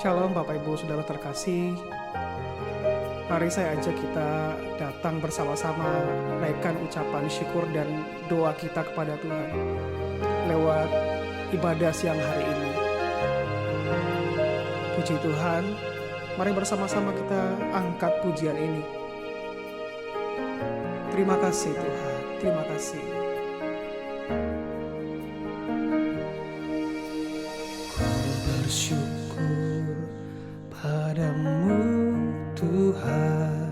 Shalom Bapak Ibu Saudara terkasih. Mari saya ajak kita datang bersama-sama naikkan ucapan syukur dan doa kita kepada Tuhan lewat ibadah siang hari ini. Puji Tuhan, mari bersama-sama kita angkat pujian ini. Terima kasih Tuhan, terima kasih. Bersyukur padamu Tuhan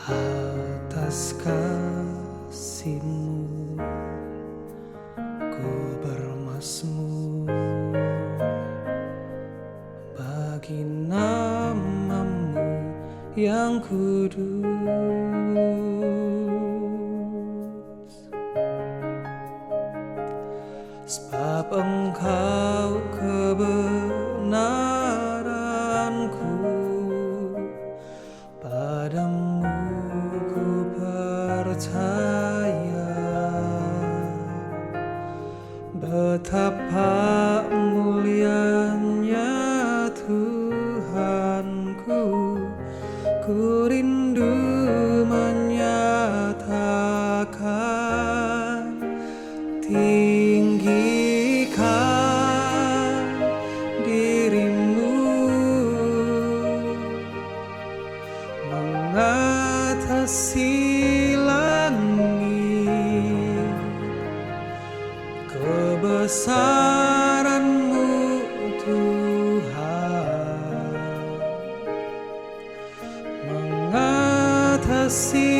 atas kasih-Mu, ku bermazmur bagi nama-Mu yang kudus. Sebab Engkau kebenaranku, padamu ku percaya. Betapa mulianya Tuhanku, ku rindu menyatakan tinggikan dirimu mengatasi langit, kebesaran-Mu Tuhan mengatasi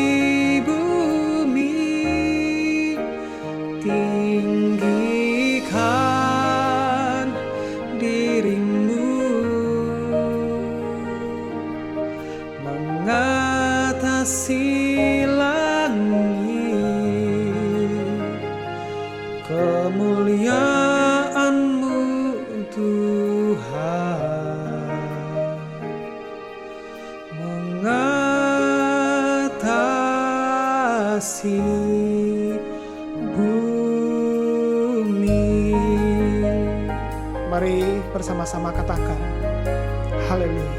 tinggikan dirimu mengatasi langit, kemuliaan-Mu Tuhan mengatasi bumi. Mari bersama-sama katakan haleluya.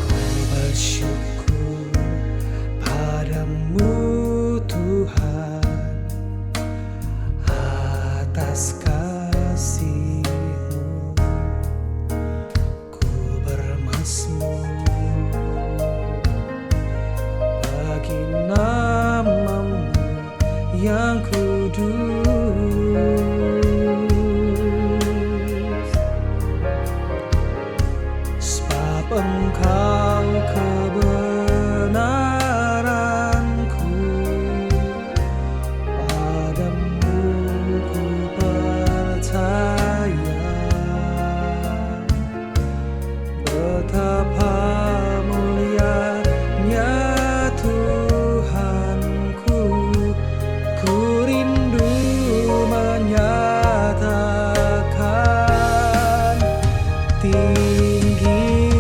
Ku bersyukur padamu Tuhan atas kasih-Mu, ku bermazmur bagi nama-Mu yang kudus. Sebab Engkau kebenaranku, padamu ku percaya. Betapa mulianya Tuhanku, ku rindu menyatakan tinggikan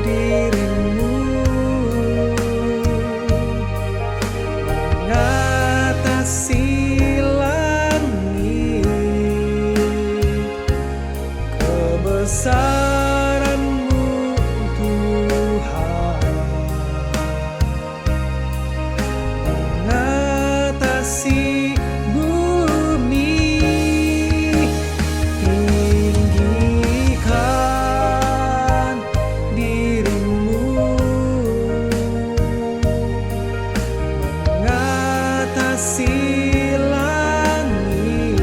dirimu mengatasi langit, kebesaran-Mu Tuhan mengatasi bumi. Tinggikan dirimu mengatasi langit,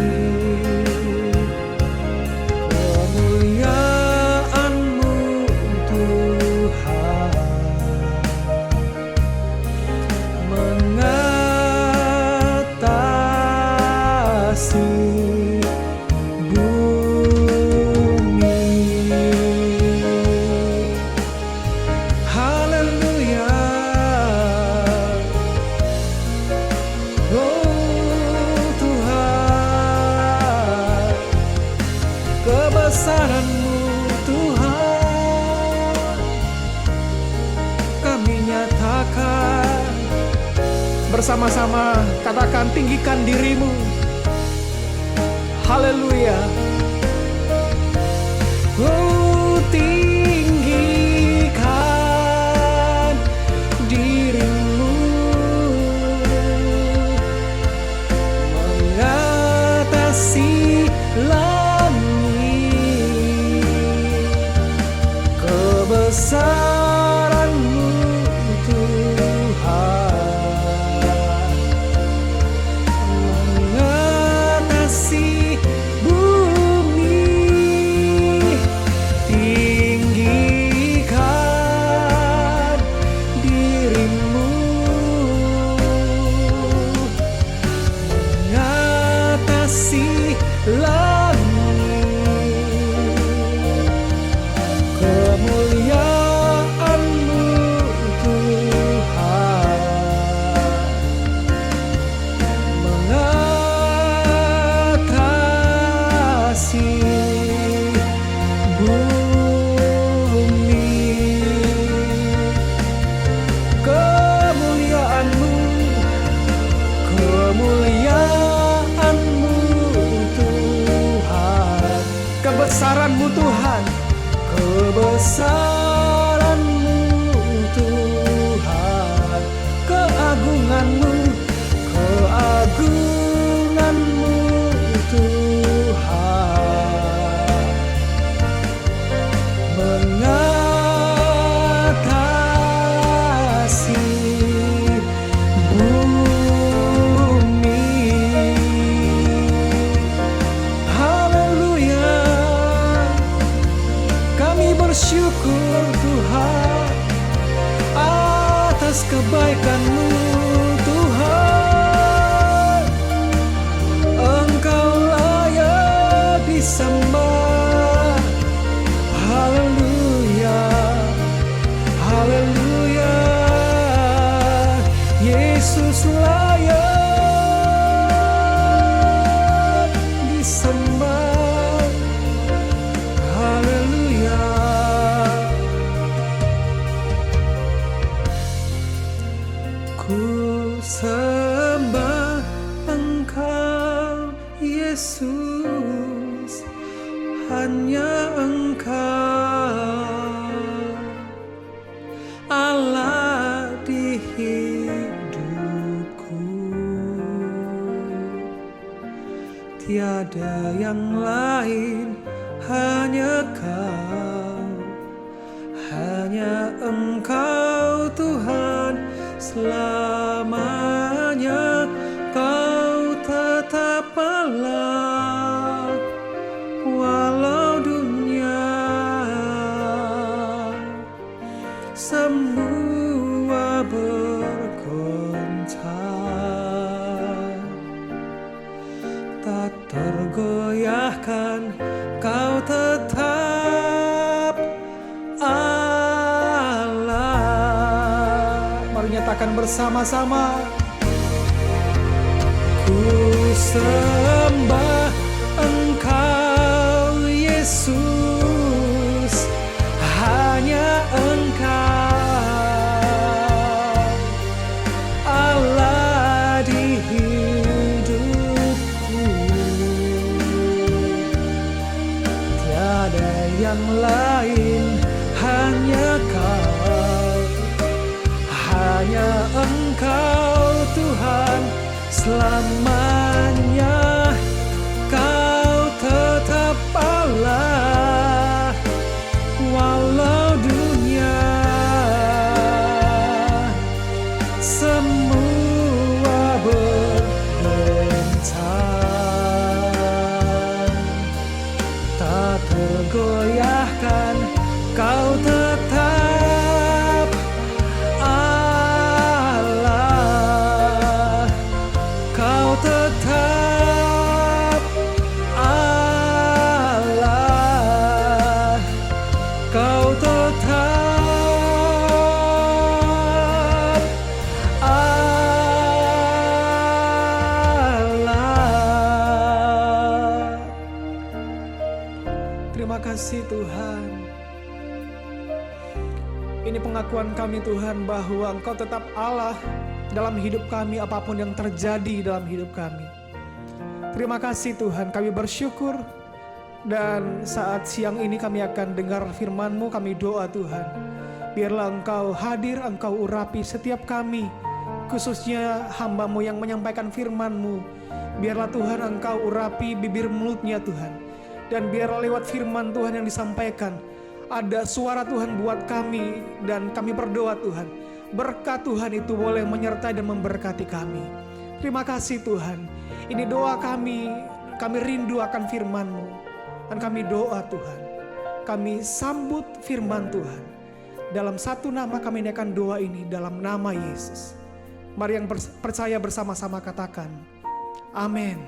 kemuliaan-Mu Tuhan mengatasi bumi. Haleluya. Oh Tuhan, kebesaran-Mu Tuhan kami nyatakan. Bersama-sama katakan tinggikan dirimu. Haleluya. Oh, tinggikan dirimu mengatasi langit, kebesaran-Mu Tuhan mengatasi bumi. Tinggikan dirimu mengatasi langit, kemuliaan-Mu Tuhan mengatasi bumi. Kemuliaan-Mu, kemuliaan-Mu Tuhan, kebesaran-Mu Tuhan, kebesaran-Mu Tuhan, keagungan-Mu, keagungan-Mu Tuhan mengatasi bumi. Haleluya. Kami bersyukur Tuhan atas kebaikan-Mu Tuhan. Engkau layak disembah. Haleluya, haleluya. Yesus layak disembah. Haleluya. Ku sembah Engkau Yesus, hanya Engkau Allah di hidupku. Tiada yang lain, hanya Kau, hanya Engkau Tuhan selamanya. Kau tetap Allah walau dunia semua bergoncang, tak tergoyahkan. Kau tetap Allah. Mari nyatakan bersama-sama. Ku sembah Engkau Yesus, hanya Engkau Allah di hidupku. Tiada yang lain, hanya Kau, hanya Engkau Tuhan selamanya. Kau tetap Allah walau dunia semua bergoncang, tak tergoyahkan. Kau tetap Allah, Kau tetap Allah, Kau tetap Allah. Terima kasih Tuhan. Ini pengakuan kami Tuhan bahwa Engkau tetap Allah dalam hidup kami, apapun yang terjadi dalam hidup kami. Terima kasih Tuhan, kami bersyukur. Dan saat siang ini kami akan dengar firman-Mu, kami doa Tuhan. Biarlah Engkau hadir, Engkau urapi setiap kami, khususnya hamba-Mu yang menyampaikan firman-Mu. Biarlah Tuhan Engkau urapi bibir mulutnya Tuhan. Dan biarlah lewat firman Tuhan yang disampaikan, ada suara Tuhan buat kami, dan kami berdoa Tuhan, berkat Tuhan itu boleh menyertai dan memberkati kami. Terima kasih Tuhan. Ini doa kami rindu akan firman-Mu. Dan kami doa Tuhan, kami sambut firman Tuhan. Dalam satu nama kami naikkan doa ini, dalam nama Yesus. Mari yang percaya bersama-sama katakan, amin.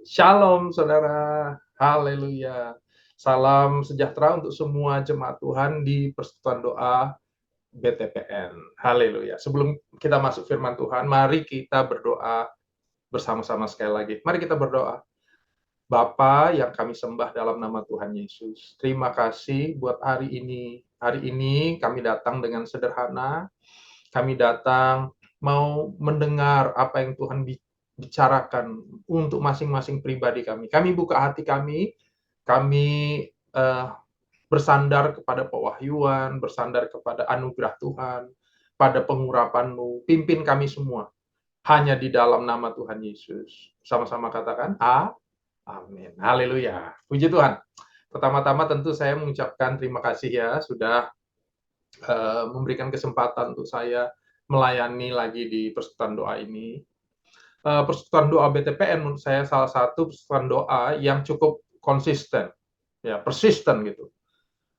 Shalom saudara, haleluya. Salam sejahtera untuk semua jemaat Tuhan di Persekutuan Doa BTPN. Haleluya. Sebelum kita masuk firman Tuhan, mari kita berdoa bersama-sama sekali lagi. Mari kita berdoa. Bapa yang kami sembah dalam nama Tuhan Yesus. Terima kasih buat hari ini. Hari ini kami datang dengan sederhana. Kami datang mau mendengar apa yang Tuhan bicarakan untuk masing-masing pribadi kami. Kami buka hati kami bersandar kepada pewahyuan, bersandar kepada anugerah Tuhan, pada pengurapan-Mu. Pimpin kami semua hanya di dalam nama Tuhan Yesus. Sama-sama katakan, amin. Haleluya. Puji Tuhan. Pertama-tama tentu saya mengucapkan terima kasih ya, sudah memberikan kesempatan untuk saya melayani lagi di Persekutuan Doa ini. Persekutuan Doa BTPN menurut saya salah satu persekutuan doa yang cukup konsisten, ya persisten gitu.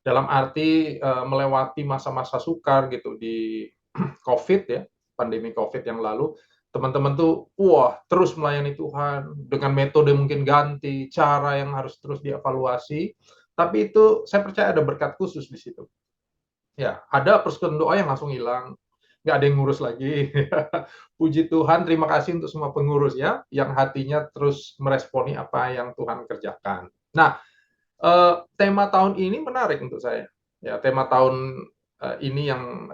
Dalam arti melewati masa-masa sukar gitu di COVID ya, pandemi COVID yang lalu, teman-teman tuh terus melayani Tuhan dengan metode mungkin ganti, cara yang harus terus dievaluasi, tapi itu saya percaya ada berkat khusus di situ. Ya, ada persekutuan doa yang langsung hilang, nggak ada yang ngurus lagi. Puji Tuhan, terima kasih untuk semua pengurus ya, yang hatinya terus meresponi apa yang Tuhan kerjakan. Nah, tema tahun ini menarik untuk saya. Ya, tema tahun ini yang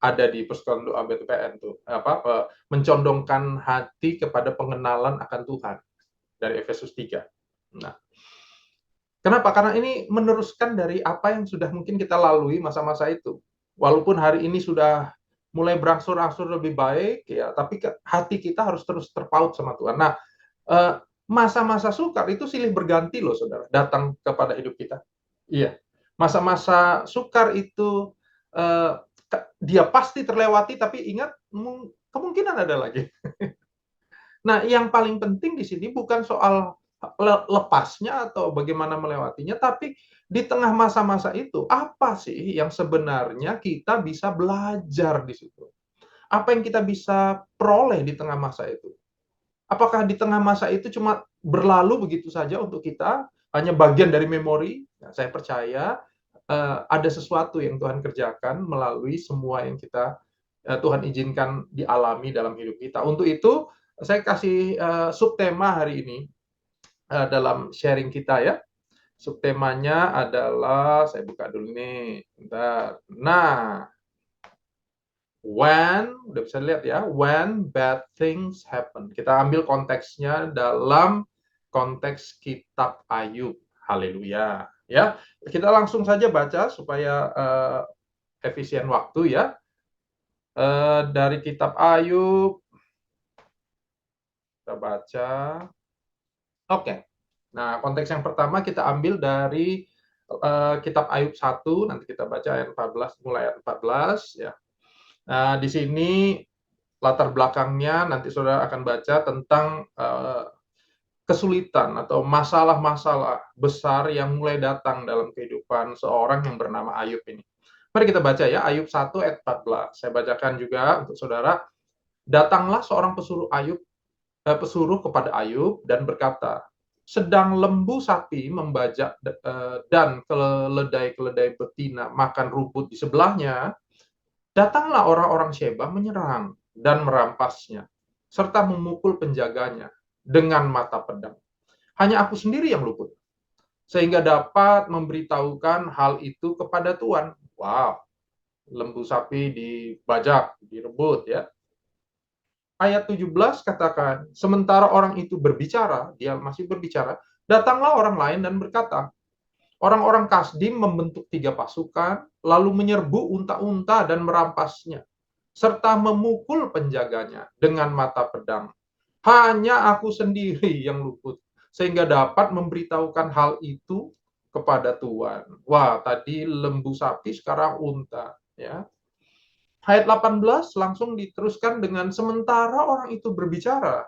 ada di Persekutuan Doa BTPN tuh mencondongkan hati kepada pengenalan akan Tuhan dari Efesus 3. Nah, kenapa? Karena ini meneruskan dari apa yang sudah mungkin kita lalui masa-masa itu. Walaupun hari ini sudah mulai berangsur-angsur lebih baik ya, tapi hati kita harus terus terpaut sama Tuhan. Nah, masa-masa sukar itu silih berganti loh Saudara, datang kepada hidup kita. Iya. Masa-masa sukar itu dia pasti terlewati, tapi ingat kemungkinan ada lagi. Nah, yang paling penting di sini bukan soal lepasnya atau bagaimana melewatinya, tapi di tengah masa-masa itu apa sih yang sebenarnya kita bisa belajar di situ? Apa yang kita bisa peroleh di tengah masa itu? Apakah di tengah masa itu cuma berlalu begitu saja untuk kita, hanya bagian dari memori? Nah, saya percaya ada sesuatu yang Tuhan kerjakan melalui semua yang kita Tuhan izinkan dialami dalam hidup kita. Untuk itu, saya kasih subtema hari ini dalam sharing kita ya. Subtemanya adalah, saya buka dulu nih. Bentar. Nah, udah bisa lihat ya, when bad things happen. Kita ambil konteksnya dalam konteks kitab Ayub. Haleluya. Ya, kita langsung saja baca supaya efisien waktu ya. Dari kitab Ayub kita baca. Oke. Nah, konteks yang pertama kita ambil dari kitab Ayub 1, nanti kita baca ayat 14, mulai ayat 14 ya. Nah, di sini latar belakangnya nanti Saudara akan baca tentang kesulitan atau masalah-masalah besar yang mulai datang dalam kehidupan seorang yang bernama Ayub ini. Mari kita baca ya, Ayub 1 ayat 14. Saya bacakan juga untuk Saudara. Datanglah seorang pesuruh kepada Ayub dan berkata, sedang lembu sapi membajak dan keledai-keledai betina makan rumput di sebelahnya, datanglah orang-orang Sheba menyerang dan merampasnya, serta memukul penjaganya dengan mata pedang. Hanya aku sendiri yang luput, sehingga dapat memberitahukan hal itu kepada Tuhan. Wow, lembu sapi dibajak, direbut ya. ayat 17 katakan, sementara orang itu berbicara, dia masih berbicara, datanglah orang lain dan berkata, orang-orang Kasdim membentuk 3 pasukan, lalu menyerbu unta-unta dan merampasnya, serta memukul penjaganya dengan mata pedang. Hanya aku sendiri yang luput, sehingga dapat memberitahukan hal itu kepada Tuhan. Wah, tadi lembu sapi, sekarang unta. Ya. Ayat 18 langsung diteruskan dengan sementara orang itu berbicara,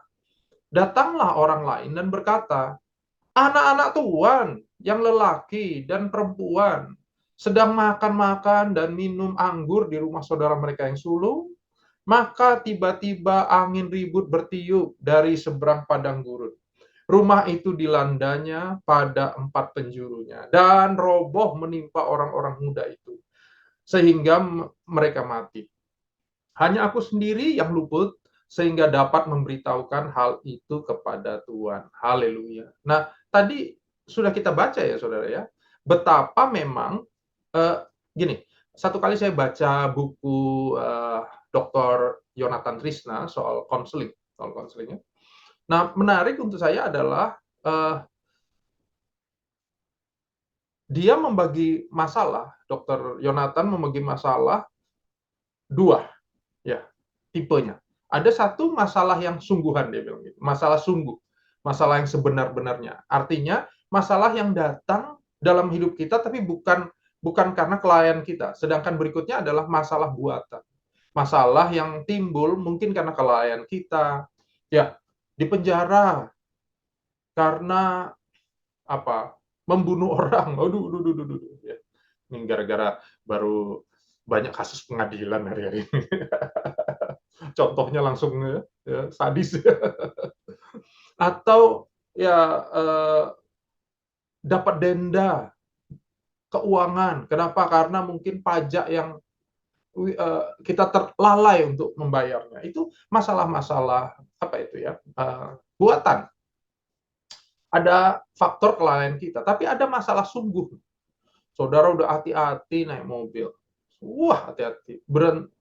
datanglah orang lain dan berkata, anak-anak Tuhan yang lelaki dan perempuan sedang makan-makan dan minum anggur di rumah saudara mereka yang sulung, maka tiba-tiba angin ribut bertiup dari seberang padang gurun. Rumah itu dilandanya pada 4 penjurunya, dan roboh menimpa orang-orang muda itu, sehingga mereka mati. Hanya aku sendiri yang luput, sehingga dapat memberitahukan hal itu kepada Tuhan. Haleluya. Nah, tadi sudah kita baca ya, saudara ya, betapa memang gini, satu kali saya baca buku Dr. Yonathan Trisna soal konselingnya. Nah, menarik untuk saya adalah dia membagi masalah, Dr. Yonathan membagi masalah 2, ya, tipenya. Ada satu masalah yang sungguhan, dia bilang gitu, masalah sungguh, masalah yang sebenar-benarnya. Artinya masalah yang datang dalam hidup kita tapi bukan karena kelalaian kita. Sedangkan berikutnya adalah masalah buatan. Masalah yang timbul mungkin karena kelalaian kita, ya, di penjara karena apa? Membunuh orang. Aduh, aduh, aduh, aduh, ya. Ini gara-gara baru banyak kasus pengadilan hari-hari ini. Contohnya langsung ya, sadis. Atau ya dapat denda keuangan. Kenapa? Karena mungkin pajak yang kita terlalai untuk membayarnya. Itu masalah-masalah apa itu ya? Buatan. Ada faktor kelalaian kita, tapi ada masalah sungguh. Saudara udah hati-hati naik mobil. Wah, hati-hati.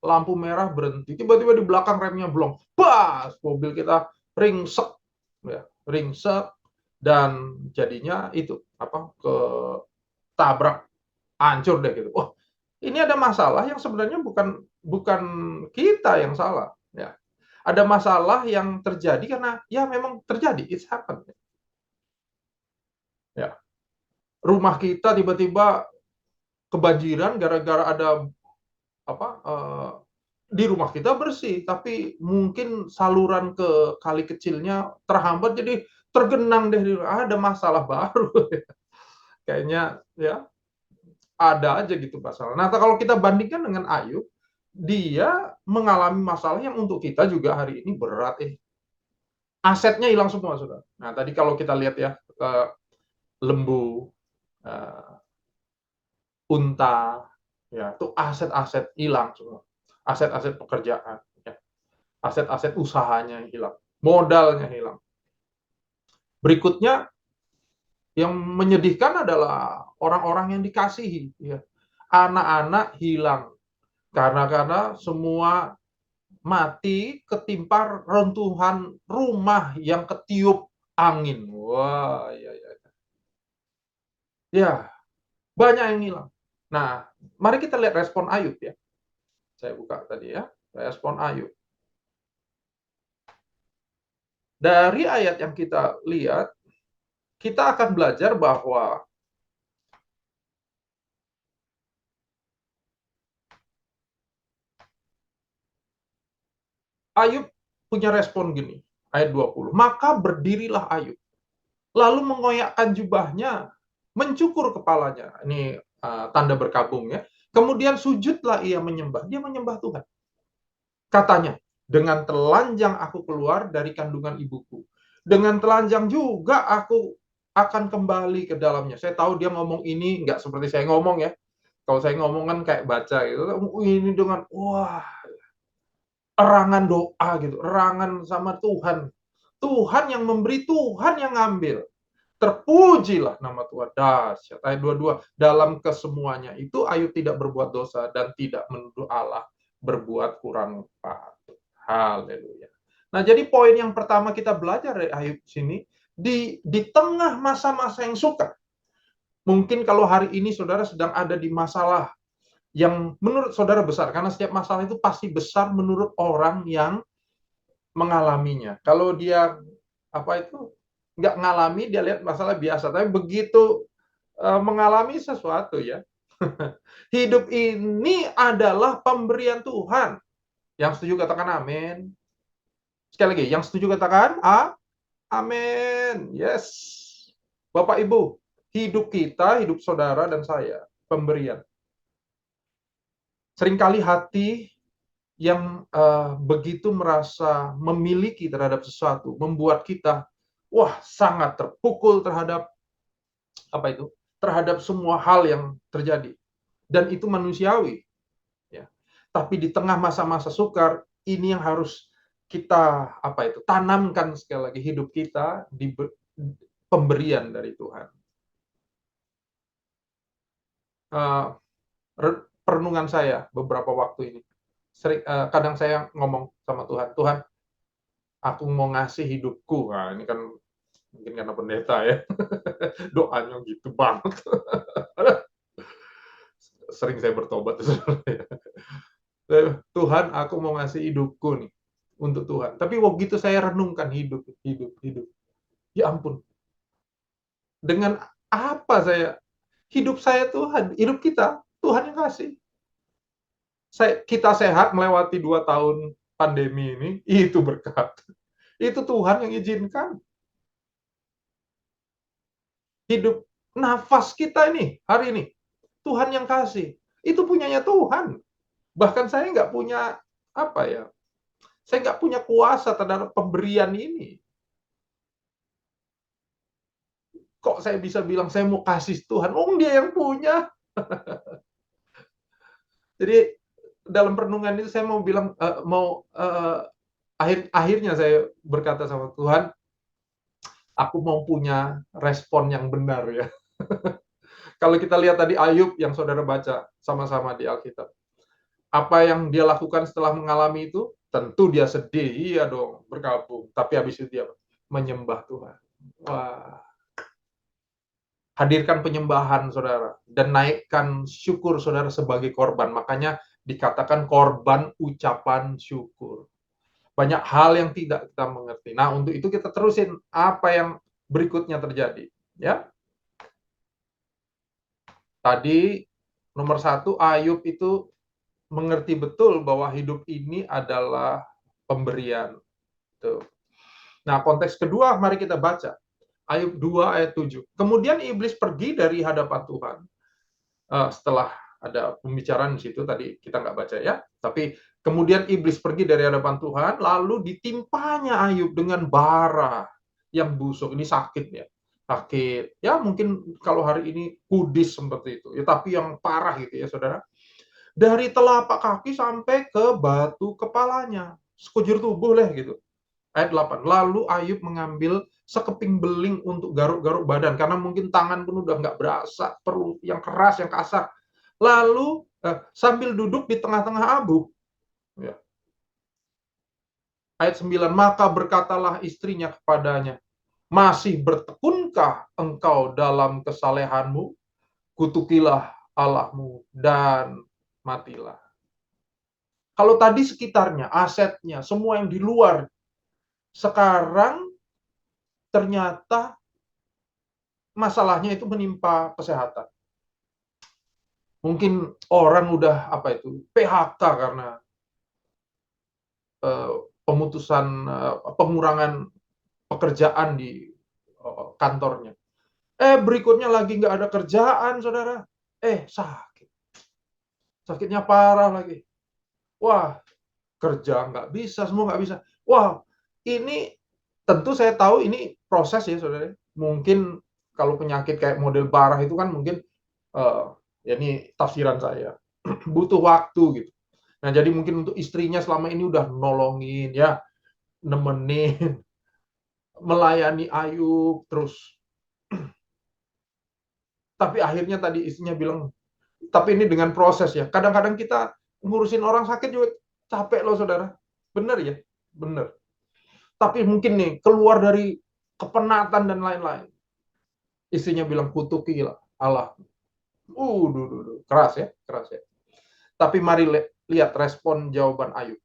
Lampu merah berhenti. Tiba-tiba di belakang remnya blong. Bas, mobil kita ringsek. Ya, ringsek dan jadinya itu apa? Ketabrak, hancur deh gitu. Wah, ini ada masalah yang sebenarnya bukan kita yang salah, ya. Ada masalah yang terjadi karena ya memang terjadi, it's happened. Ya. Rumah kita tiba-tiba kebanjiran gara-gara ada apa di rumah kita bersih, tapi mungkin saluran ke kali kecilnya terhambat, jadi tergenang deh. Ada masalah baru. Kayaknya ya ada aja gitu masalah. Nah, kalau kita bandingkan dengan Ayub, dia mengalami masalah yang untuk kita juga hari ini berat. Asetnya hilang semua, saudara. Nah, tadi kalau kita lihat ya, lembu, unta, ya, itu aset-aset hilang semua. Aset-aset pekerjaan, ya. Aset-aset usahanya hilang, modalnya hilang. Berikutnya yang menyedihkan adalah orang-orang yang dikasihi, ya. Anak-anak hilang karena semua mati ketimpa runtuhan rumah yang ketiup angin. Wah, ya, ya. Ya, banyak yang hilang. Nah, mari kita lihat respon Ayub ya. Saya buka tadi ya, respon Ayub. Dari ayat yang kita lihat, kita akan belajar bahwa Ayub punya respon gini, ayat 20. Maka berdirilah Ayub, lalu mengoyakkan jubahnya, mencukur kepalanya. Ini tanda berkabung ya. Kemudian sujudlah ia menyembah. Dia menyembah Tuhan. Katanya, dengan telanjang aku keluar dari kandungan ibuku. Dengan telanjang juga aku akan kembali ke dalamnya. Saya tahu dia ngomong ini nggak seperti saya ngomong ya. Kalau saya ngomong kan kayak baca gitu. Ini dengan wah, erangan doa gitu, erangan sama Tuhan. Tuhan yang memberi, Tuhan yang ngambil. Terpujilah nama Tuhan. Dahsyat. Ayat 22, dalam kesemuanya itu Ayub tidak berbuat dosa dan tidak menuduh Allah berbuat kurang patut. Haleluya. Nah, jadi poin yang pertama kita belajar dari Ayub sini, di tengah masa-masa yang sukar, mungkin kalau hari ini saudara sedang ada di masalah yang menurut saudara besar, karena setiap masalah itu pasti besar menurut orang yang mengalaminya. Kalau dia nggak ngalami, dia lihat masalah biasa. Tapi begitu mengalami sesuatu ya, hidup ini adalah pemberian Tuhan. Yang setuju katakan amin. Sekali lagi, yang setuju katakan amin. Yes. Bapak Ibu, hidup kita, hidup saudara dan saya, pemberian. Seringkali hati yang begitu merasa memiliki terhadap sesuatu membuat kita sangat terpukul terhadap terhadap semua hal yang terjadi, dan itu manusiawi ya. Tapi di tengah masa-masa sukar ini yang harus kita tanamkan sekali lagi, hidup kita di pemberian dari Tuhan. Perenungan saya beberapa waktu ini, kadang saya ngomong sama Tuhan, Tuhan, aku mau ngasih hidupku. Nah, ini kan mungkin karena pendeta ya, doanya gitu banget. Sering saya bertobat. Tuhan, aku mau ngasih hidupku nih untuk Tuhan. Tapi begitu saya renungkan hidup. Ya ampun. Dengan apa hidup saya Tuhan, hidup kita Tuhan yang kasih. Kita sehat melewati 2 tahun pandemi ini, itu berkat. Itu Tuhan yang izinkan. Hidup nafas kita ini, hari ini, Tuhan yang kasih. Itu punyanya Tuhan. Bahkan saya nggak punya, saya nggak punya kuasa terhadap pemberian ini. Kok saya bisa bilang saya mau kasih Tuhan? Dia yang punya. Jadi dalam perenungan itu saya mau bilang, akhirnya saya berkata sama Tuhan, aku mau punya respon yang benar ya. Kalau kita lihat tadi Ayub yang saudara baca sama-sama di Alkitab, apa yang dia lakukan setelah mengalami itu? Tentu dia sedih, iya dong, berkabung. Tapi habis itu dia menyembah Tuhan. Wah. Hadirkan penyembahan saudara, dan naikkan syukur saudara sebagai korban. Makanya dikatakan korban ucapan syukur. Banyak hal yang tidak kita mengerti. Nah, untuk itu kita terusin apa yang berikutnya terjadi. Ya. Tadi nomor 1, Ayub itu mengerti betul bahwa hidup ini adalah pemberian. Tuh. Nah, konteks kedua mari kita baca. Ayub 2 ayat 7. Kemudian iblis pergi dari hadapan Tuhan. Setelah ada pembicaraan di situ, tadi kita nggak baca ya. Tapi kemudian iblis pergi dari hadapan Tuhan, lalu ditimpanya Ayub dengan bara yang busuk. Ini sakit ya. Sakit. Ya mungkin kalau hari ini kudis seperti itu. Ya, tapi yang parah gitu ya saudara. Dari telapak kaki sampai ke batu kepalanya. Sekujur tubuh lah gitu. Ayat 8. Lalu Ayub mengambil sekeping beling untuk garuk-garuk badan, karena mungkin tangan pun udah nggak berasa, perlu yang keras, yang kasar. Lalu sambil duduk di tengah-tengah abu. Ya. Ayat 9. Maka berkatalah istrinya kepadanya, masih bertekunkah engkau dalam kesalehanmu? Kutukilah Allahmu dan matilah. Kalau tadi sekitarnya, asetnya, semua yang di luar, sekarang ternyata masalahnya itu menimpa kesehatan. Mungkin orang udah PHK karena pemutusan, pengurangan pekerjaan di kantornya. Berikutnya lagi nggak ada kerjaan, saudara. Sakit. Sakitnya parah lagi. Wah, kerja nggak bisa, semua nggak bisa. Wah, ini tentu saya tahu ini proses ya, saudara. Mungkin kalau penyakit kayak model parah itu kan mungkin, ya ini tafsiran saya, butuh waktu gitu. Nah, jadi mungkin untuk istrinya selama ini udah nolongin ya, nemenin, melayani Ayub terus. Tapi akhirnya tadi istrinya bilang, tapi ini dengan proses ya. Kadang-kadang kita ngurusin orang sakit juga capek loh saudara. Bener ya? Bener. tapi mungkin nih keluar dari kepenatan dan lain-lain. Istrinya bilang, kutukilah Allah. Keras ya, keras ya. Tapi mari lihat respon jawaban Ayub.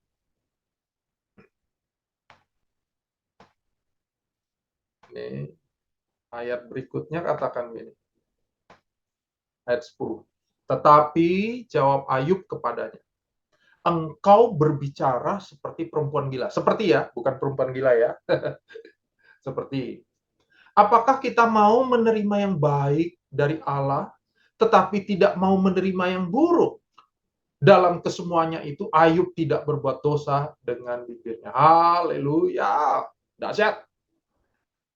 Ini ayat berikutnya katakan gini. Ayat 10. Tetapi jawab Ayub kepadanya, engkau berbicara seperti perempuan gila. Seperti ya, bukan perempuan gila ya. Seperti. Apakah kita mau menerima yang baik dari Allah, tetapi tidak mau menerima yang buruk? Dalam kesemuanya itu, Ayub tidak berbuat dosa dengan bibirnya. Haleluya. Dahsyat.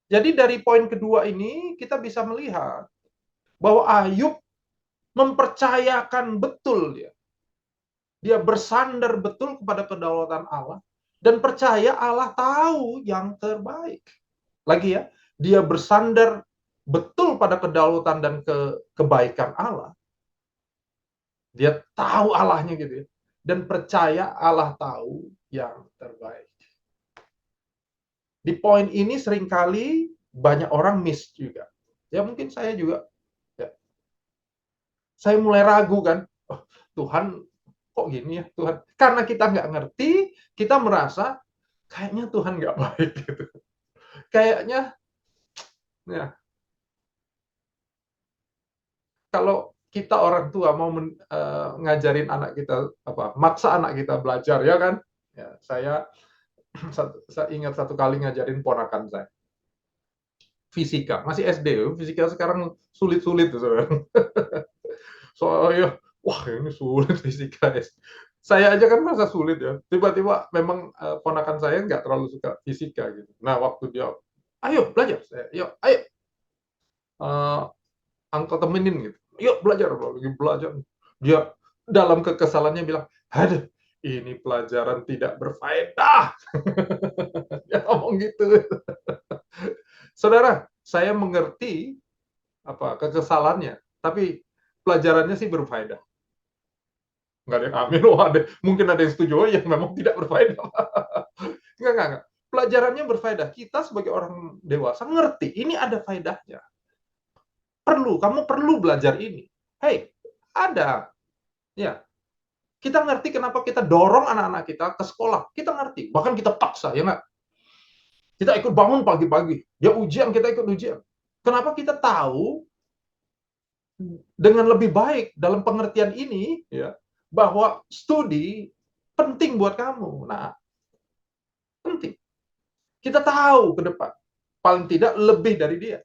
Jadi dari poin kedua ini, kita bisa melihat bahwa Ayub mempercayakan betul dia. Dia bersandar betul kepada kedaulatan Allah dan percaya Allah tahu yang terbaik. Lagi ya, dia bersandar betul pada kedaulatan dan kebaikan Allah. Dia tahu Allahnya gitu ya. Dan percaya Allah tahu yang terbaik. Di poin ini seringkali banyak orang miss juga. Ya mungkin saya juga. Ya. Saya mulai ragu kan. Oh, Tuhan kok gini ya Tuhan. Karena kita nggak ngerti, kita merasa kayaknya Tuhan nggak baik gitu. Kayaknya ya, kalau kita orang tua mau ngajarin anak kita maksa anak kita belajar ya kan, ya, saya ingat satu kali ngajarin ponakan saya fisika, masih SD, fisika sekarang sulit-sulit tuh saudara. Soalnya wah ini sulit fisika. Saya aja kan merasa sulit ya, tiba-tiba memang ponakan saya nggak terlalu suka fisika gitu. Nah waktu dia ayo belajar, ayo angkat temenin gitu. Yuk belajar, lagi belajar. Dia dalam kekesalannya bilang, aduh, ini pelajaran tidak berfaedah. Dia ngomong gitu. Saudara, saya mengerti kekesalannya, tapi pelajarannya sih berfaedah. Nggak ada yang amin, mungkin ada yang setuju, yang memang tidak berfaedah. Enggak. Pelajarannya berfaedah. Kita sebagai orang dewasa ngerti, ini ada faedahnya. Kamu perlu belajar ini. Hey, ada. Ya. Kita ngerti kenapa kita dorong anak-anak kita ke sekolah. Kita ngerti. Bahkan kita paksa, ya nggak? Kita ikut bangun pagi-pagi. Dia ujian, kita ikut ujian. Kenapa kita tahu dengan lebih baik dalam pengertian ini, ya, bahwa studi penting buat kamu. Nah, penting. Kita tahu ke depan. Paling tidak lebih dari dia.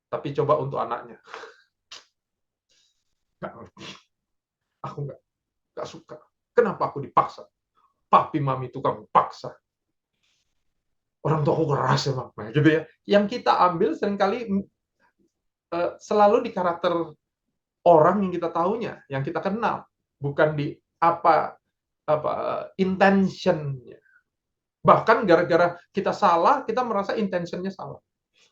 Tapi coba untuk anaknya. Nggak ngerti. Aku nggak suka. Kenapa aku dipaksa? Papi mami tukang paksa. Orang tua aku keras emang. Nah, gitu ya. Yang kita ambil seringkali selalu di karakter orang yang kita tahunya, yang kita kenal, bukan di apa intentionnya. Bahkan gara-gara kita salah, kita merasa intentionnya salah.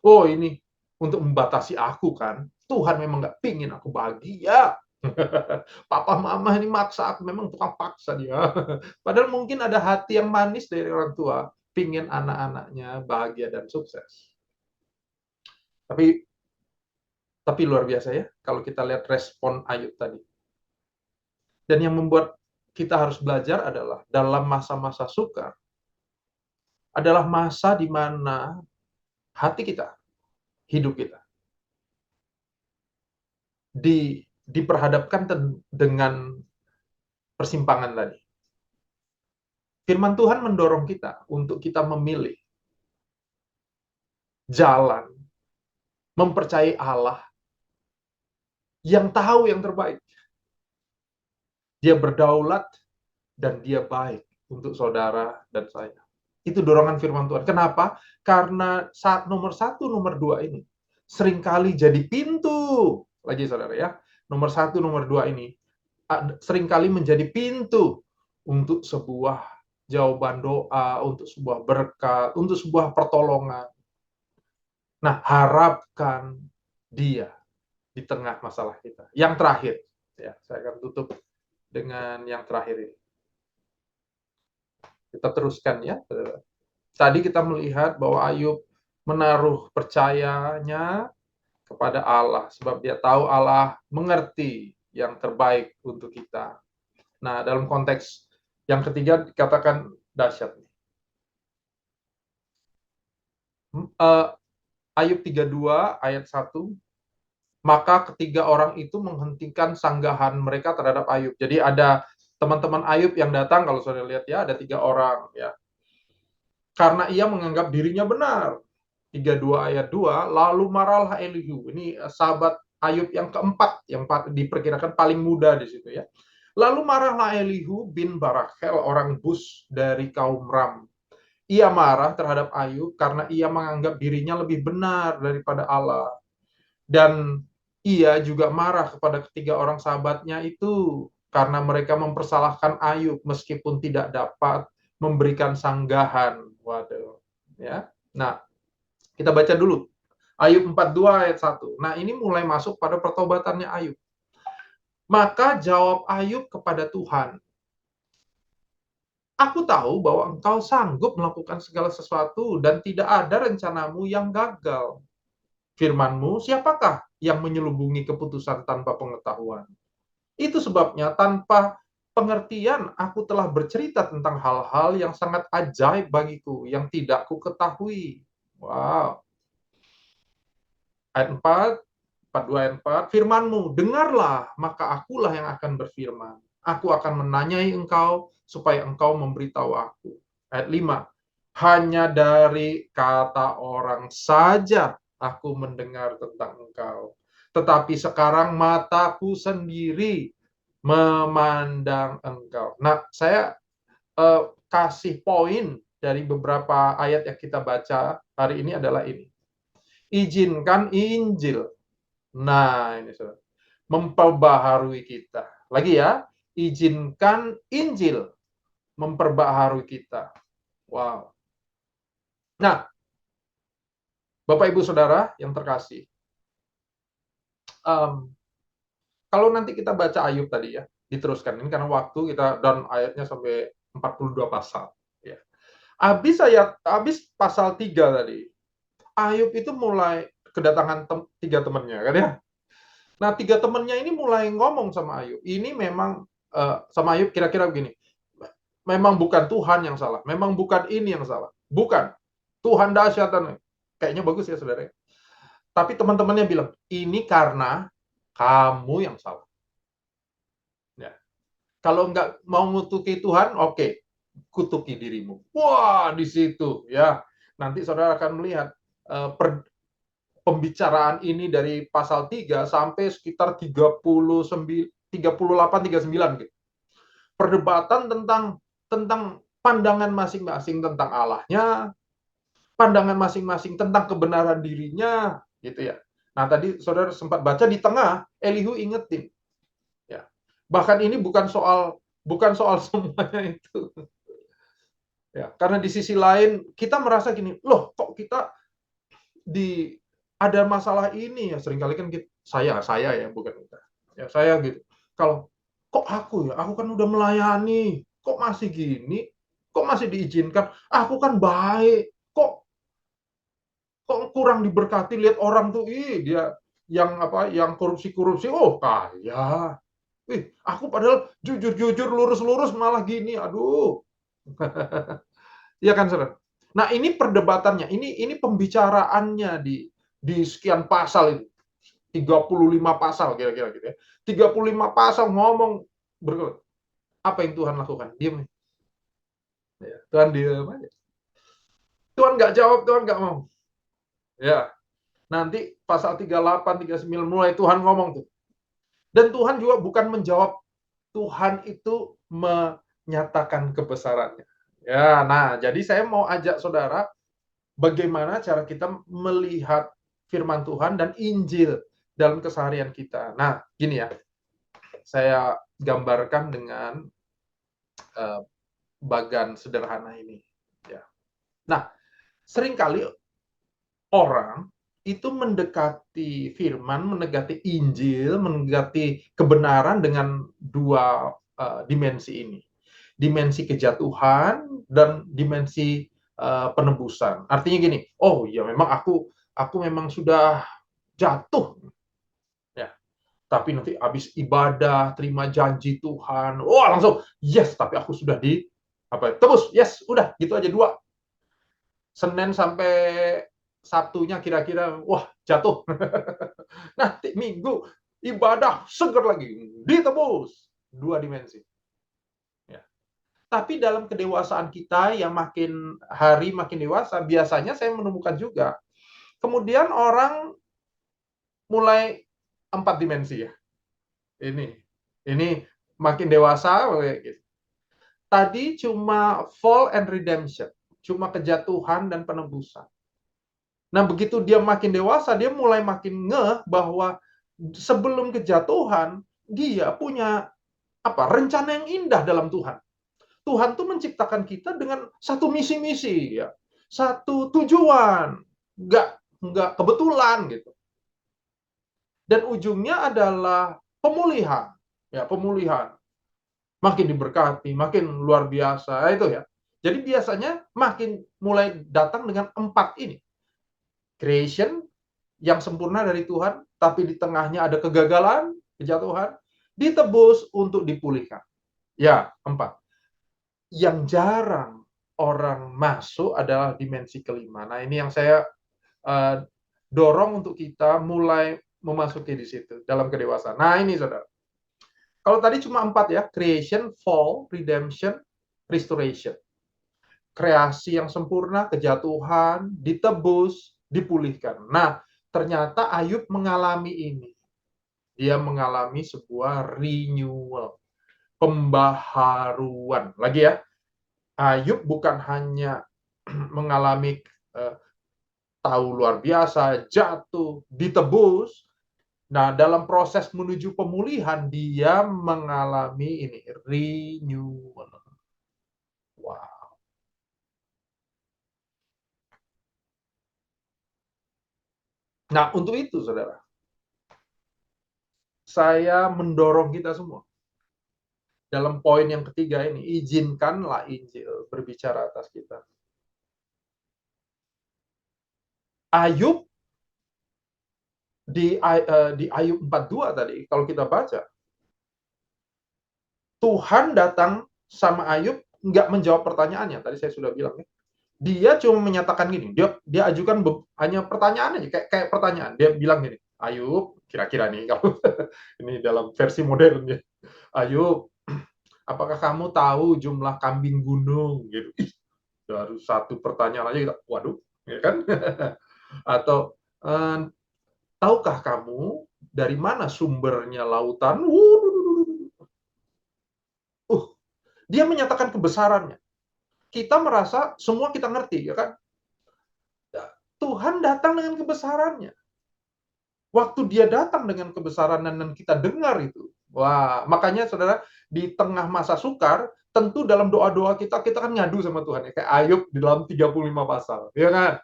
Oh ini untuk membatasi aku kan. Tuhan memang nggak pingin aku bahagia. Papa mama ini maksa aku, memang tukang paksa dia. Padahal mungkin ada hati yang manis dari orang tua, pingin anak-anaknya bahagia dan sukses. Tapi luar biasa ya, kalau kita lihat respon Ayub tadi. Dan yang membuat kita harus belajar adalah dalam masa-masa sukar, adalah masa di mana hati kita, hidup kita, diperhadapkan dengan persimpangan tadi. Firman Tuhan mendorong kita untuk kita memilih jalan, mempercayai Allah yang tahu yang terbaik. Dia berdaulat dan dia baik untuk saudara dan saya. Itu dorongan firman Tuhan. Kenapa? Karena nomor 1, nomor 2 ini seringkali jadi pintu. Lagi saudara ya. Nomor 1, nomor 2 ini seringkali menjadi pintu untuk sebuah jawaban doa, untuk sebuah berkat, untuk sebuah pertolongan. Nah, harapkan dia di tengah masalah kita. Yang terakhir, ya, saya akan tutup dengan yang terakhir ini. Kita teruskan ya, saudara. Tadi kita melihat bahwa Ayub menaruh percayanya kepada Allah, sebab dia tahu Allah mengerti yang terbaik untuk kita. Nah, dalam konteks yang ketiga dikatakan dahsyat. Ayub 32 ayat 1, maka ketiga orang itu menghentikan sanggahan mereka terhadap Ayub. Jadi ada teman-teman Ayub yang datang, kalau saudara lihat ya, ada 3 orang ya. Karena ia menganggap dirinya benar. 32 ayat 2, lalu marahlah Elihu. Ini sahabat Ayub yang keempat, yang diperkirakan paling muda di situ ya. Lalu marahlah Elihu bin Barakhel, orang Bus dari kaum Ram. Ia marah terhadap Ayub karena ia menganggap dirinya lebih benar daripada Allah. Dan ia juga marah kepada ketiga orang sahabatnya itu karena mereka mempersalahkan Ayub meskipun tidak dapat memberikan sanggahan. Waduh, ya. Nah, kita baca dulu Ayub 42 ayat 1. Nah, ini mulai masuk pada pertobatannya Ayub. Maka jawab Ayub kepada Tuhan, aku tahu bahwa engkau sanggup melakukan segala sesuatu dan tidak ada rencanamu yang gagal. Firman-Mu, siapakah yang menyelubungi keputusan tanpa pengetahuan? Itu sebabnya tanpa pengertian aku telah bercerita tentang hal-hal yang sangat ajaib bagiku yang tidak ku ketahui. Wow. Ayat 4, 42 ayat 4, firman-Mu, dengarlah, maka akulah yang akan berfirman. Aku akan menanyai engkau supaya engkau memberitahu aku. Ayat 5, hanya dari kata orang saja aku mendengar tentang engkau. Tetapi sekarang mataku sendiri memandang engkau. Nah, saya kasih poin dari beberapa ayat yang kita baca hari ini adalah ini. Izinkan Injil. Nah, ini saudara. Memperbaharui kita. Lagi ya, izinkan Injil memperbaharui kita. Wow. Nah, Bapak Ibu Saudara yang terkasih, kalau nanti kita baca Ayub tadi ya, diteruskan ini karena waktu kita down ayatnya sampai 42 pasal. Ya. Habis pasal 3 tadi, Ayub itu mulai kedatangan 3 temannya kan ya. Nah, 3 temannya ini mulai ngomong sama Ayub. Ini memang sama Ayub kira-kira begini. Memang bukan Tuhan yang salah, memang bukan ini yang salah. Bukan. Tuhan dahsyat dan kayaknya bagus ya saudara. Tapi teman-temannya bilang, ini karena kamu yang salah. Ya. Kalau nggak mau ngutuki Tuhan, oke, kutuki dirimu. Wah, di situ ya. Nanti saudara akan melihat pembicaraan ini dari pasal 3 sampai sekitar 38-39 gitu. Perdebatan tentang pandangan masing-masing tentang Allahnya, pandangan masing-masing tentang kebenaran dirinya, gitu ya. Nah, tadi saudara sempat baca di tengah, Elihu ingetin. Ya. Bahkan ini bukan soal semuanya itu. Ya, karena di sisi lain kita merasa gini, loh kok kita ada masalah ini ya, seringkali kan kita, saya ya, bukan kita. Ya, saya gitu. Kalau kok aku kan udah melayani, kok masih gini? Kok masih diizinkan? Aku kan baik. Kok kurang diberkati, lihat orang tuh, dia yang korupsi, oh kaya. Aku padahal jujur lurus malah gini. Aduh. Iya kan, Saudara? Nah, ini perdebatannya, ini pembicaraannya di sekian pasal itu. 35 pasal kira-kira gitu ya. 35 pasal ngomong apa yang Tuhan lakukan? Diam. Ya, Tuhan diam aja. Tuhan nggak jawab, Tuhan nggak mau. Ya. Nanti pasal 38, 39 mulai Tuhan ngomong tuh. Dan Tuhan juga bukan menjawab, Tuhan itu menyatakan kebesarannya. Ya, nah, jadi saya mau ajak saudara bagaimana cara kita melihat firman Tuhan dan Injil dalam keseharian kita. Nah, gini ya, saya gambarkan dengan bagan sederhana ini. Ya. Nah, seringkali orang itu mendekati firman, mendekati Injil, mendekati kebenaran dengan 2 dimensi ini. Dimensi kejatuhan dan dimensi penebusan. Artinya gini, oh ya memang aku memang sudah jatuh, ya. Tapi nanti habis ibadah, terima janji Tuhan, wah langsung yes, tapi aku sudah tebus, yes, udah gitu aja dua. Senin sampai Sabtunya kira-kira wah jatuh. Nanti Minggu ibadah seger lagi, ditebus. Dua dimensi. Ya. Tapi dalam kedewasaan kita yang makin hari makin dewasa, biasanya saya menemukan juga. Kemudian orang mulai 4 dimensi ya. Ini makin dewasa gitu. Tadi cuma fall and redemption, cuma kejatuhan dan penebusan. Nah, begitu dia makin dewasa, dia mulai makin ngeh bahwa sebelum kejatuhan, dia punya rencana yang indah dalam Tuhan. Tuhan tuh menciptakan kita dengan satu misi-misi, ya, satu tujuan, nggak kebetulan gitu. Dan ujungnya adalah pemulihan, ya pemulihan. Makin diberkati, makin luar biasa itu ya. Jadi biasanya makin mulai datang dengan 4 ini. Creation yang sempurna dari Tuhan, tapi di tengahnya ada kegagalan, kejatuhan, ditebus untuk dipulihkan. Ya, 4. Yang jarang orang masuk adalah dimensi kelima. Nah, ini yang saya dorong untuk kita mulai memasuki di situ dalam kedewasaan. Nah, ini saudara. Kalau tadi cuma 4 ya, creation, fall, redemption, restoration. Kreasi yang sempurna, kejatuhan, ditebus, dipulihkan. Nah, ternyata Ayub mengalami ini. Dia mengalami sebuah renewal, pembaharuan. Lagi ya, Ayub bukan hanya mengalami tahu luar biasa, jatuh, ditebus. Nah, dalam proses menuju pemulihan, dia mengalami ini, renewal. Wow. Nah, untuk itu, saudara, saya mendorong kita semua. Dalam poin yang ketiga ini, izinkanlah Injil berbicara atas kita. Ayub di Ayub 42 tadi, kalau kita baca, Tuhan datang sama Ayub, nggak menjawab pertanyaannya. Tadi saya sudah bilang ya. Dia cuma menyatakan gini, dia ajukan hanya pertanyaan aja, kayak pertanyaan. Dia bilang gini, Ayub, kira-kira nih, kalau ini dalam versi modern ya. Ayub, apakah kamu tahu jumlah kambing gunung? Gitu. Baru satu pertanyaan aja kita, waduh, ya kan? Atau tahukah kamu dari mana sumbernya lautan? Dia menyatakan kebesarannya. Kita merasa semua kita ngerti, ya kan? Tuhan datang dengan kebesarannya. Waktu dia datang dengan kebesaran dan kita dengar itu, wah, makanya saudara, di tengah masa sukar, tentu dalam doa-doa kita kan ngadu sama Tuhan, ya. Kayak Ayub di dalam 35 pasal, ya kan?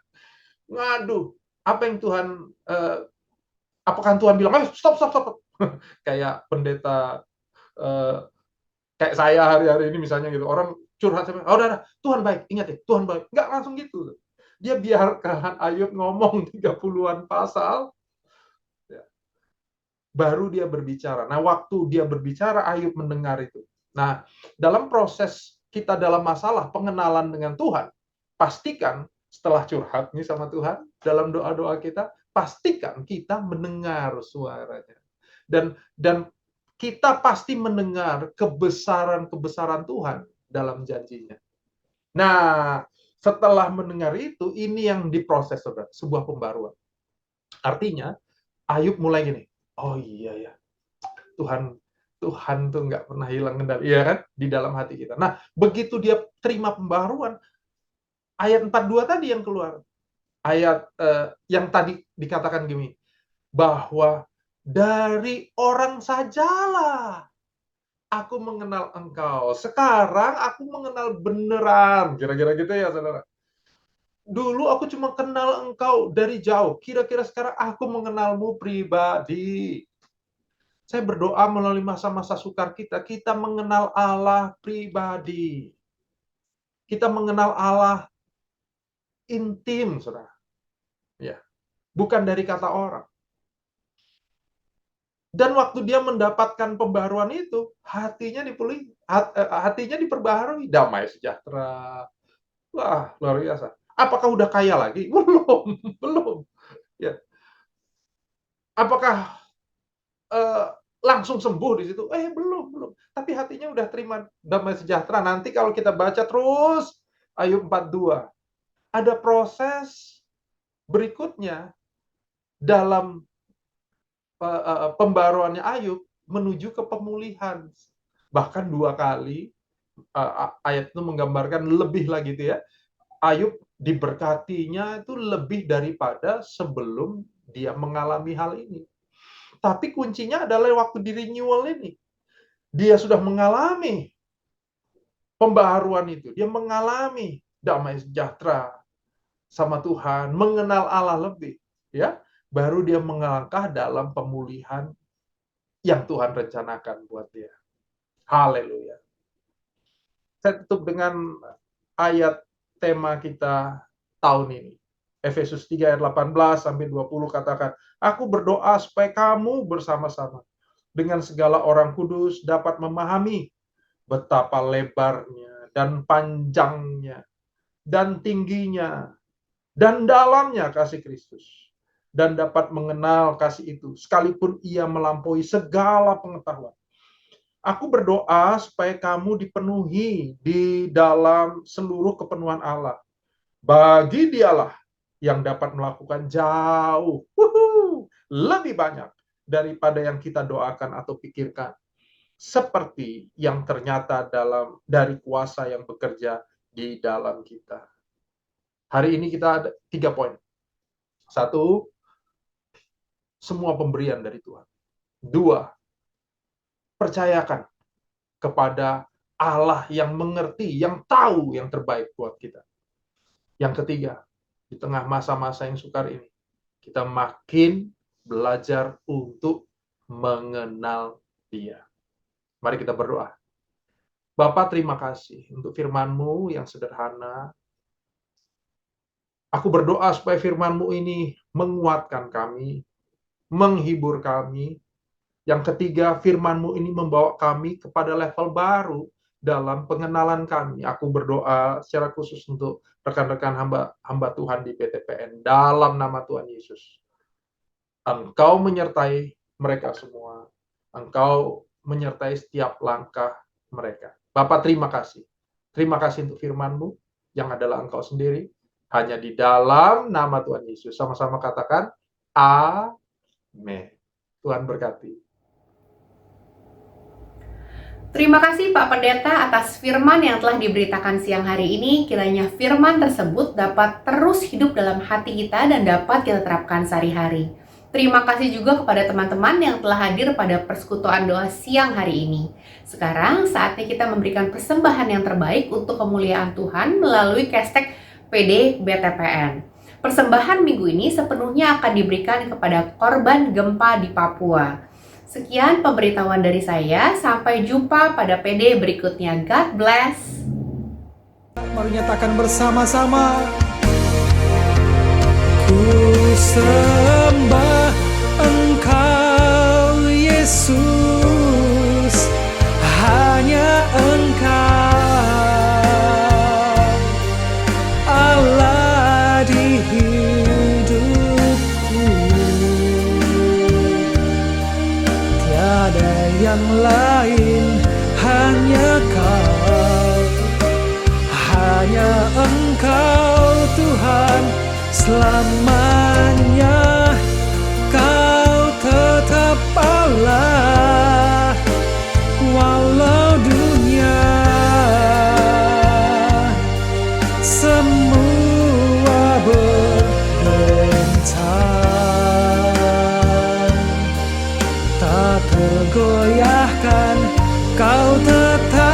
Ngadu. Apa yang Tuhan, apakah Tuhan bilang, stop. Kayak pendeta, kayak saya hari-hari ini misalnya gitu, orang curhat sama, udah, Tuhan baik, ingat ya, Tuhan baik. Nggak langsung gitu. Dia biarkan Ayub ngomong 30-an pasal, ya, baru dia berbicara. Nah, waktu dia berbicara, Ayub mendengar itu. Nah, dalam proses kita dalam masalah pengenalan dengan Tuhan, pastikan setelah curhat nih sama Tuhan, dalam doa-doa kita, pastikan kita mendengar suaranya. Dan kita pasti mendengar kebesaran-kebesaran Tuhan dalam janjinya. Nah, setelah mendengar itu, ini yang diproses, saudara, sebuah pembaruan. Artinya, Ayub mulai gini, oh iya ya, Tuhan tuh nggak pernah hilang kendali, ya kan, di dalam hati kita. Nah, begitu dia terima pembaruan, ayat 42 tadi yang keluar. Ayat yang tadi dikatakan gini, bahwa dari orang sajalah aku mengenal engkau. Sekarang aku mengenal beneran. Kira-kira gitu ya, saudara. Dulu aku cuma kenal engkau dari jauh. Kira-kira sekarang aku mengenalmu pribadi. Saya berdoa melalui masa-masa sukar kita mengenal Allah pribadi. Kita mengenal Allah intim, Saudara. Ya, bukan dari kata orang. Dan waktu dia mendapatkan pembaharuan itu, hatinya diperbaharui, damai sejahtera. Wah, luar biasa. Apakah udah kaya lagi? Belum, belum. Ya. Apakah langsung sembuh di situ? Belum. Tapi hatinya udah terima damai sejahtera. Nanti kalau kita baca terus Ayub 42, ada proses berikutnya dalam pembaruannya Ayub menuju ke pemulihan. Bahkan 2 kali ayat itu menggambarkan lebih lagi itu ya. Ayub diberkatinya itu lebih daripada sebelum dia mengalami hal ini. Tapi kuncinya adalah waktu di renewal ini. Dia sudah mengalami pembaharuan itu. Dia mengalami damai sejahtera sama Tuhan, mengenal Allah lebih, ya. Baru dia melangkah dalam pemulihan yang Tuhan rencanakan buat dia. Haleluya. Saya tutup dengan ayat tema kita tahun ini. Efesus 3 ayat 18 sampai 20 katakan, "Aku berdoa supaya kamu bersama-sama dengan segala orang kudus dapat memahami betapa lebarnya dan panjangnya dan tingginya dan dalamnya kasih Kristus, dan dapat mengenal kasih itu sekalipun ia melampaui segala pengetahuan. Aku berdoa supaya kamu dipenuhi di dalam seluruh kepenuhan Allah. Bagi Dialah yang dapat melakukan jauh, lebih banyak daripada yang kita doakan atau pikirkan, seperti yang ternyata dari kuasa yang bekerja di dalam kita." Hari ini kita ada 3 poin. 1, semua pemberian dari Tuhan. 2, percayakan kepada Allah yang mengerti, yang tahu yang terbaik buat kita. Yang ketiga, di tengah masa-masa yang sukar ini, kita makin belajar untuk mengenal Dia. Mari kita berdoa. Bapa, terima kasih untuk firman-Mu yang sederhana. Aku berdoa supaya firman-Mu ini menguatkan kami, menghibur kami. Yang ketiga, firman-Mu ini membawa kami kepada level baru dalam pengenalan kami. Aku berdoa secara khusus untuk rekan-rekan hamba Tuhan di PTPN dalam nama Tuhan Yesus. Engkau menyertai mereka semua. Engkau menyertai setiap langkah mereka. Bapa, terima kasih. Terima kasih untuk firman-Mu yang adalah Engkau sendiri. Hanya di dalam nama Tuhan Yesus. Sama-sama katakan, amin. Tuhan berkati. Terima kasih Pak Pendeta atas firman yang telah diberitakan siang hari ini. Kiranya firman tersebut dapat terus hidup dalam hati kita dan dapat kita terapkan sehari-hari. Terima kasih juga kepada teman-teman yang telah hadir pada persekutuan doa siang hari ini. Sekarang saatnya kita memberikan persembahan yang terbaik untuk kemuliaan Tuhan melalui hashtag PD BTPN. Persembahan minggu ini sepenuhnya akan diberikan kepada korban gempa di Papua. Sekian pemberitahuan dari saya. Sampai jumpa pada PD berikutnya. God bless. Mari nyatakan bersama-sama. Ku sembah Engkau Yesus, hanya Engkau Allah di hidupku. Tiada yang lain, hanya Kau, hanya Engkau Tuhan selamanya. Kau tetap Allah walau dunia semua bergoncang, tak tergoyahkan. Kau tetap